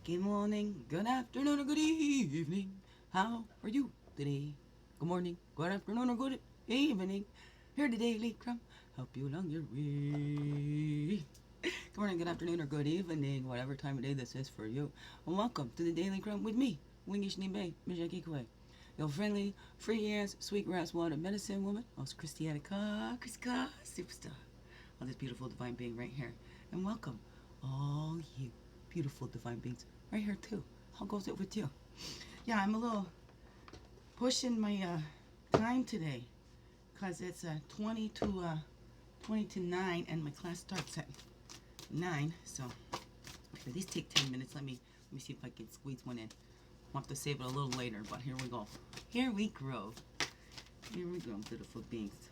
Good morning, good afternoon, or good evening. How are you today? Good morning, good afternoon, or good evening. Here to Daily CRUMB, help you along your way. Good morning, good afternoon, or good evening, whatever time of day this is for you. And welcome to the Daily CRUMB with me, Wingish Nibe, Mijaki your friendly, free-ass, sweet-grass water medicine woman, also Christianica, superstar, of this beautiful divine being right here. And welcome, all you beautiful divine beings right here too. How goes it with you? Yeah, I'm a little pushing my time today because it's 20 to 9 and my class starts at 9. So okay, these take 10 minutes. Let me see if I can squeeze one in. I'll have to save it a little later, but here we go. Here we grow. Here we go, beautiful beings.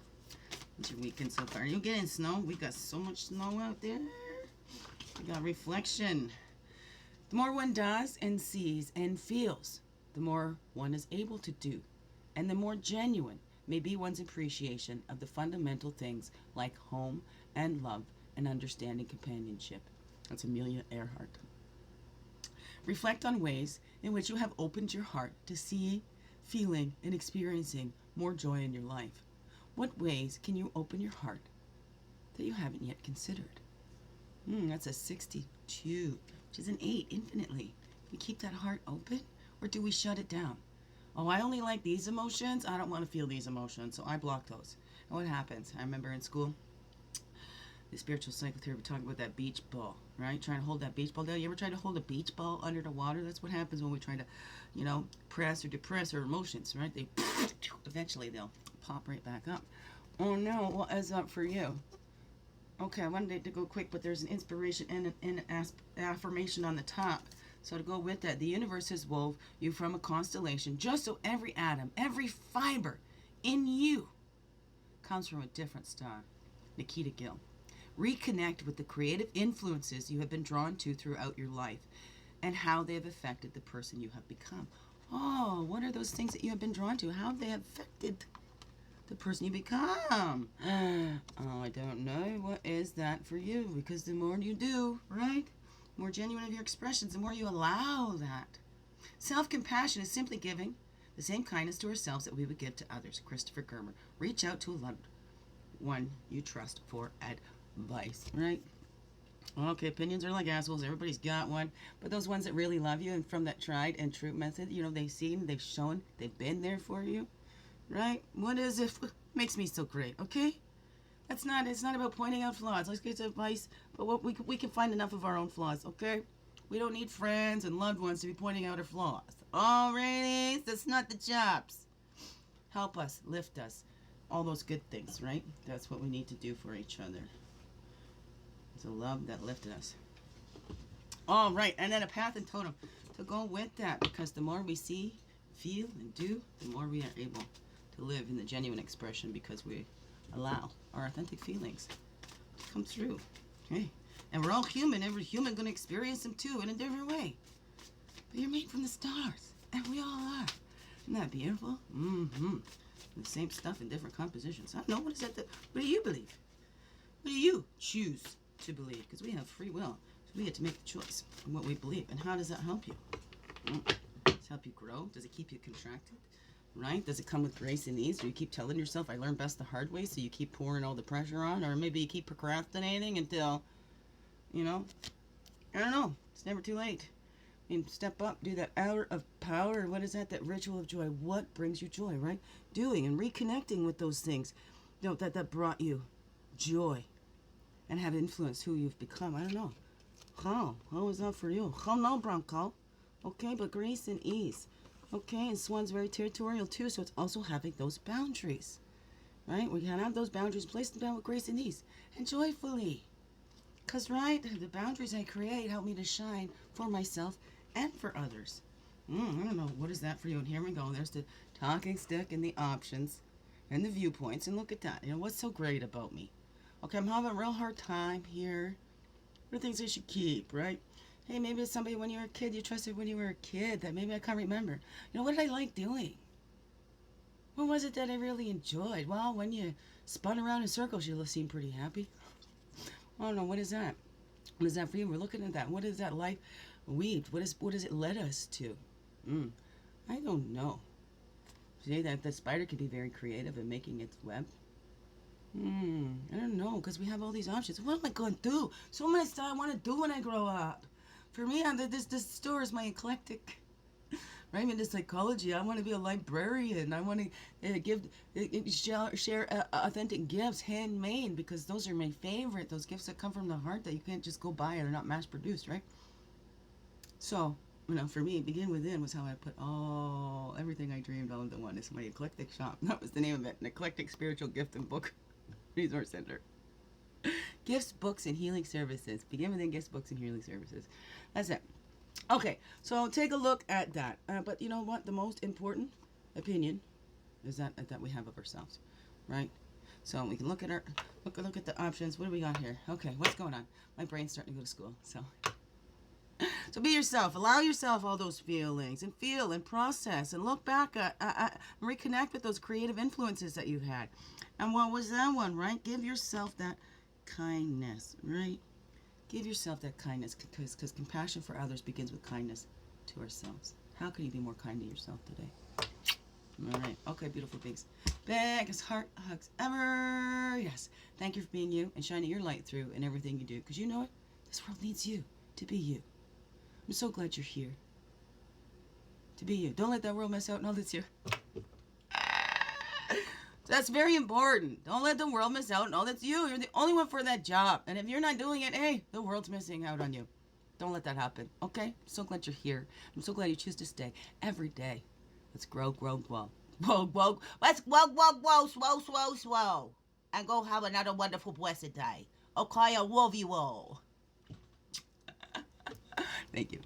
What's your weekend so far? Are you getting snow? We got so much snow out there. We got reflection. The more one does and sees and feels, the more one is able to do, and the more genuine may be one's appreciation of the fundamental things like home and love and understanding companionship. That's Amelia Earhart. Reflect on ways in which you have opened your heart to seeing, feeling, and experiencing more joy in your life. What ways can you open your heart that you haven't yet considered? That's a 62, which is an 8 infinitely. We keep that heart open, or do we shut it down? Oh, I only like these emotions. I don't want to feel these emotions, so I block those. And what happens? I remember in school, the spiritual psychotherapy talking about that beach ball, right? Trying to hold that beach ball down. You ever try to hold a beach ball under the water? That's what happens when we try to, press or depress our emotions, right? They eventually they'll pop right back up. Oh no, what is up for you? Okay, I wanted to go quick, but there's an inspiration and an affirmation on the top. So to go with that, the universe has wove you from a constellation just so every atom, every fiber in you comes from a different star. Nikita Gill. Reconnect with the creative influences you have been drawn to throughout your life and how they have affected the person you have become. Oh, what are those things that you have been drawn to? How have they affected the person you become? Oh, I don't know. What is that for you? Because the more you do, right? The more genuine of your expressions, the more you allow that. Self-compassion is simply giving the same kindness to ourselves that we would give to others. Christopher Germer. Reach out to a loved one you trust for advice, right? Okay, opinions are like assholes. Everybody's got one. But those ones that really love you and from that tried and true method, they've seen, they've shown, they've been there for you. Right? What is it? Makes me so great, okay? It's not about pointing out flaws. Let's get to advice, but we can find enough of our own flaws, okay? We don't need friends and loved ones to be pointing out our flaws. Alrighty, that's not the jobs. Help us, lift us, all those good things, right? That's what we need to do for each other. It's a love that lifted us. All right, and then a path and totem to go with that, because the more we see, feel, and do, the more we are able to live in the genuine expression, because we allow our authentic feelings to come through. Okay? And we're all human. Every human going to experience them too in a different way. But you're made from the stars, and we all are. Isn't that beautiful? The same stuff in different compositions. I don't know. What is that? What do you believe? What do you choose to believe? Because we have free will. So we get to make the choice in what we believe. And how does that help you? Does it help you grow? Does it keep you contracted? Right? Does it come with grace and ease? Do you keep telling yourself, I learned best the hard way, so you keep pouring all the pressure on? Or maybe you keep procrastinating until, I don't know. It's never too late. I mean, step up, do that hour of power. What is that? That ritual of joy. What brings you joy, right? Doing and reconnecting with those things that brought you joy and have influenced who you've become. I don't know. How is that for you? How no, Bronco? Okay, but grace and ease. Okay, and Swan's very territorial too, so it's also having those boundaries, right? We can have those boundaries, place them down with grace and ease, and joyfully. Because, right, the boundaries I create help me to shine for myself and for others. I don't know, what is that for you? And here we go. There's the talking stick and the options and the viewpoints, and look at that. What's so great about me? Okay, I'm having a real hard time here. What are things I should keep, right? Hey, maybe it's somebody when you were a kid, you trusted when you were a kid that maybe I can't remember. What did I like doing? What was it that I really enjoyed? Well, when you spun around in circles, you seemed pretty happy. I don't know, what is that? What is that for you? We're looking at that. What is that life weaved? What does it led us to? I don't know. See that the spider can be very creative in making its web. I don't know, because we have all these options. What am I going to do? So many stuff I want to do when I grow up. For me, this store is my eclectic. Right? I'm into psychology. I want to be a librarian. I want to share authentic gifts, handmade, because those are my favorite. Those gifts that come from the heart that you can't just go buy. They're not mass produced, right? So, for me, Begin Within was how I put everything I dreamed all into one. It's my eclectic shop. That was the name of it. An eclectic spiritual gift and book resource center. Gifts, books, and healing services. Begin Within Gifts, Books, and Healing Services. That's it. Okay, so take a look at that. But you know what? The most important opinion is that we have of ourselves, right? So we can look at look at the options. What do we got here? Okay, what's going on? My brain's starting to go to school. So be yourself. Allow yourself all those feelings and feel and process and look back at reconnect with those creative influences that you had. And what was that one, right? Give yourself that kindness, right? Give yourself that kindness, because compassion for others begins with kindness to ourselves. How can you be more kind to yourself today? All right. Okay, beautiful things. Biggest heart hugs ever. Yes. Thank you for being you and shining your light through in everything you do, because you know what? This world needs you to be you. I'm so glad you're here to be you. Don't let that world miss out on all that's here. That's very important. Don't let the world miss out on all that's you. You're the only one for that job. And if you're not doing it, hey, the world's missing out on you. Don't let that happen, okay? I'm so glad you're here. I'm so glad you choose to stay every day. Let's grow, grow, grow. Whoa, whoa. Let's swow. And go have another wonderful, blessed day. Okay, I love you all. Thank you.